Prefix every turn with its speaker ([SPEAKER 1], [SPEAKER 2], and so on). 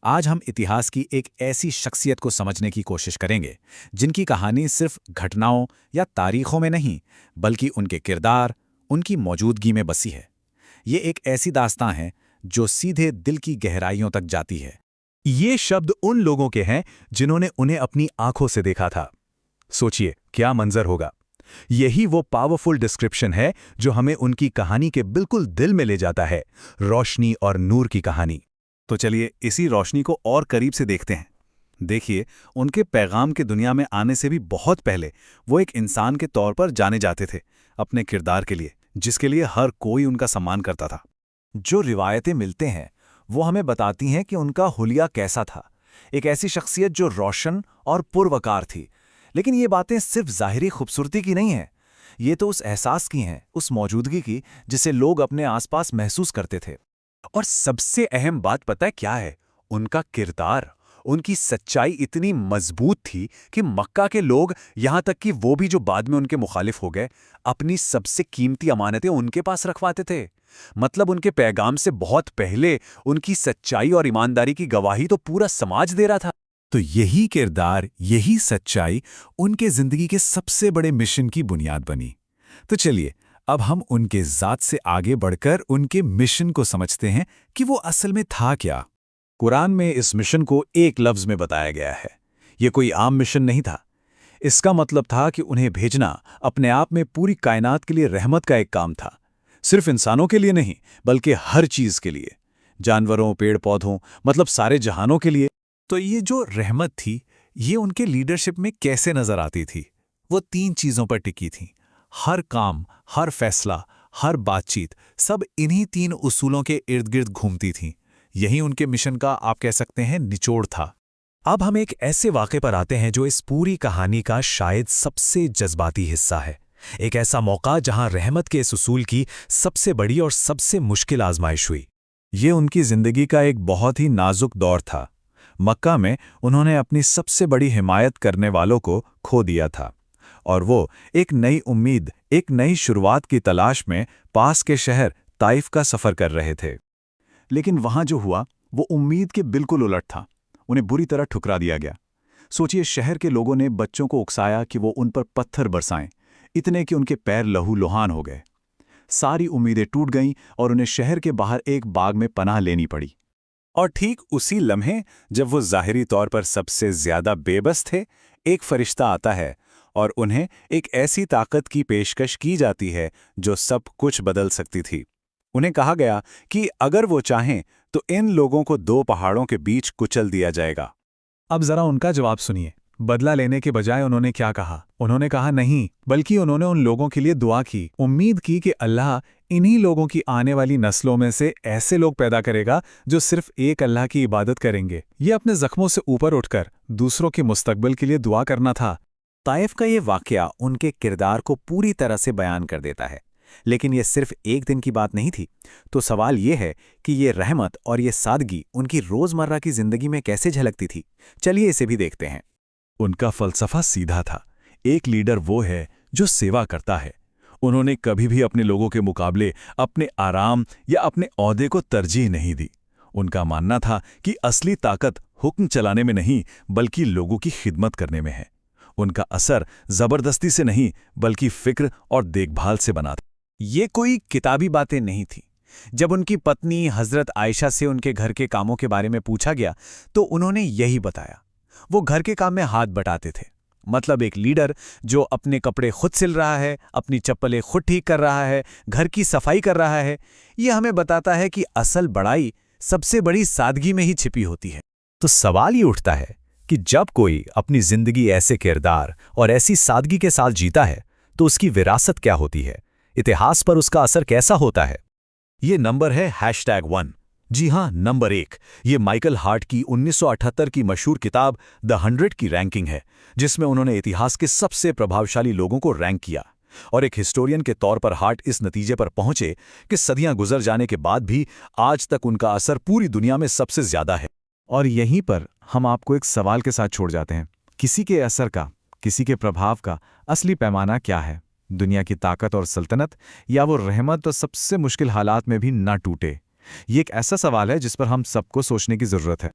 [SPEAKER 1] आज हम इतिहास की एक ऐसी शख्सियत को समझने की कोशिश करेंगे जिनकी कहानी सिर्फ घटनाओं या तारीखों में नहीं, बल्कि उनके किरदार, उनकी मौजूदगी में बसी है। ये एक ऐसी दास्तां है जो सीधे दिल की गहराइयों तक जाती है।
[SPEAKER 2] ये शब्द उन लोगों के हैं जिन्होंने उन्हें अपनी आंखों से देखा था। सोचिए क्या मंजर होगा। यही वो पावरफुल डिस्क्रिप्शन है जो हमें उनकी कहानी के बिल्कुल दिल में ले जाता है, रोशनी और नूर की कहानी।
[SPEAKER 3] तो चलिए इसी रोशनी को और करीब से देखते हैं। देखिए, उनके पैगाम के दुनिया में आने से भी बहुत पहले वो एक इंसान के तौर पर जाने जाते थे, अपने किरदार के लिए, जिसके लिए हर कोई उनका सम्मान करता था।
[SPEAKER 4] जो रिवायतें मिलते हैं वो हमें बताती हैं कि उनका हुलिया कैसा था। एक ऐसी शख्सियत जो रोशन और पुरवकार थी। लेकिन ये बातें सिर्फ ज़ाहिरी खूबसूरती की नहीं हैं। ये तो उस एहसास की हैं, उस मौजूदगी की जिसे लोग अपने आसपास महसूस करते थे।
[SPEAKER 2] और सबसे अहम बात पता है क्या है? उनका किरदार, उनकी सच्चाई इतनी मजबूत थी कि मक्का के लोग, यहां तक कि वो भी जो बाद में उनके मुखालिफ हो गए, अपनी सबसे कीमती अमानतें उनके पास रखवाते थे। मतलब उनके पैगाम से बहुत पहले उनकी सच्चाई और ईमानदारी की गवाही तो पूरा समाज दे रहा था।
[SPEAKER 1] तो यही किरदार, यही सच्चाई उनके जिंदगी के सबसे बड़े मिशन की बुनियाद बनी। तो चलिए अब हम उनके ज़ात से आगे बढ़कर उनके मिशन को समझते हैं कि वो असल में था क्या।
[SPEAKER 3] कुरान में इस मिशन को एक लफ्ज़ में बताया गया है। ये कोई आम मिशन नहीं था। इसका मतलब था कि उन्हें भेजना अपने आप में पूरी कायनात के लिए रहमत का एक काम था। सिर्फ इंसानों के लिए नहीं, बल्कि हर चीज़ के लिए, जानवरों, पेड़ पौधों, मतलब सारे जहानों के लिए।
[SPEAKER 1] तो ये जो रहमत थी, ये उनके लीडरशिप में कैसे नजर आती थी? वो 3 चीज़ों पर टिकी थी। हर काम, हर फैसला, हर बातचीत, सब इन्हीं 3 उसूलों के इर्द गिर्द घूमती थी। यही उनके मिशन का, आप कह सकते हैं, निचोड़ था।
[SPEAKER 2] अब हम एक ऐसे वाक़े पर आते हैं जो इस पूरी कहानी का शायद सबसे जज्बाती हिस्सा है। एक ऐसा मौका जहां रहमत के इस उसूल की सबसे बड़ी और सबसे मुश्किल आजमाइश हुई।
[SPEAKER 3] ये उनकी जिंदगी का एक बहुत ही नाजुक दौर था। मक्का में उन्होंने अपनी सबसे बड़ी हिमायत करने वालों को खो दिया था, और वो एक नई उम्मीद, एक नई शुरुआत की तलाश में पास के शहर ताइफ का सफ़र कर रहे थे। लेकिन वहाँ जो हुआ वो उम्मीद के बिल्कुल उलट था। उन्हें बुरी तरह ठुकरा दिया गया। सोचिए, शहर के लोगों ने बच्चों को उकसाया कि वो उन पर पत्थर बरसाएं, इतने कि उनके पैर लहूलुहान हो गए। सारी उम्मीदें टूट गईं और उन्हें शहर के बाहर एक बाग में पनाह लेनी पड़ी।
[SPEAKER 2] और ठीक उसी लम्हे जब वो ज़ाहिरी तौर पर सबसे ज़्यादा बेबस थे, एक फरिश्ता आता है और उन्हें एक ऐसी ताकत की पेशकश की जाती है जो सब कुछ बदल सकती थी। उन्हें कहा गया कि अगर वो चाहें तो इन लोगों को 2 पहाड़ों के बीच कुचल दिया जाएगा।
[SPEAKER 1] अब जरा उनका जवाब सुनिए। बदला लेने के बजाय उन्होंने क्या कहा? उन्होंने कहा नहीं, बल्कि उन्होंने उन लोगों के लिए दुआ की, उम्मीद की कि अल्लाह इन्हीं लोगों की आने वाली नस्लों में से ऐसे लोग पैदा करेगा जो सिर्फ एक अल्लाह की इबादत करेंगे। ये अपने जख्मों से ऊपर उठकर दूसरों के मुस्तकबिल के लिए दुआ करना था।
[SPEAKER 4] ताइफ का ये वाक़या उनके किरदार को पूरी तरह से बयान कर देता है। लेकिन ये सिर्फ एक दिन की बात नहीं थी। तो सवाल ये है कि ये रहमत और ये सादगी उनकी रोज़मर्रा की ज़िंदगी में कैसे झलकती थी। चलिए इसे भी देखते हैं।
[SPEAKER 3] उनका फलसफा सीधा था। एक लीडर वो है जो सेवा करता है। उन्होंने कभी भी अपने लोगों के मुकाबले अपने आराम या अपने ओहदे को तरजीह नहीं दी। उनका मानना था कि असली ताकत हुक्म चलाने में नहीं, बल्कि लोगों की खिदमत करने में है। उनका असर जबरदस्ती से नहीं, बल्कि फिक्र और देखभाल से बना था।
[SPEAKER 4] ये कोई किताबी बातें नहीं थी। जब उनकी पत्नी हज़रत आयशा से उनके घर के कामों के बारे में पूछा गया तो उन्होंने यही बताया। वो घर के काम में हाथ बटाते थे। मतलब एक लीडर जो अपने कपड़े खुद सिल रहा है, अपनी चप्पलें खुद ठीक कर रहा है, घर की सफाई कर रहा है, ये हमें बताता है कि असल बड़ाई सबसे बड़ी सादगी में ही छिपी होती है।
[SPEAKER 2] तो सवाल ये उठता है कि जब कोई अपनी जिंदगी ऐसे किरदार और ऐसी सादगी के साथ जीता है तो उसकी विरासत क्या होती है? इतिहास पर उसका असर कैसा होता है? ये नंबर है #1। जी हां, नंबर 1। ये माइकल हार्ट की 1978 की मशहूर किताब द 100 की रैंकिंग है, जिसमें उन्होंने इतिहास के सबसे प्रभावशाली लोगों को रैंक किया। और एक हिस्टोरियन के तौर पर हार्ट इस नतीजे पर पहुंचे कि सदियां गुजर जाने के बाद भी आज तक उनका असर पूरी दुनिया में सबसे ज्यादा है।
[SPEAKER 4] और यहीं पर हम आपको एक सवाल के साथ छोड़ जाते हैं। किसी के असर का, किसी के प्रभाव का असली पैमाना क्या है? दुनिया की ताकत और सल्तनत, या वो रहमत तो सबसे मुश्किल हालात में भी ना टूटे? ये एक ऐसा सवाल है जिस पर हम सबको सोचने की ज़रूरत है।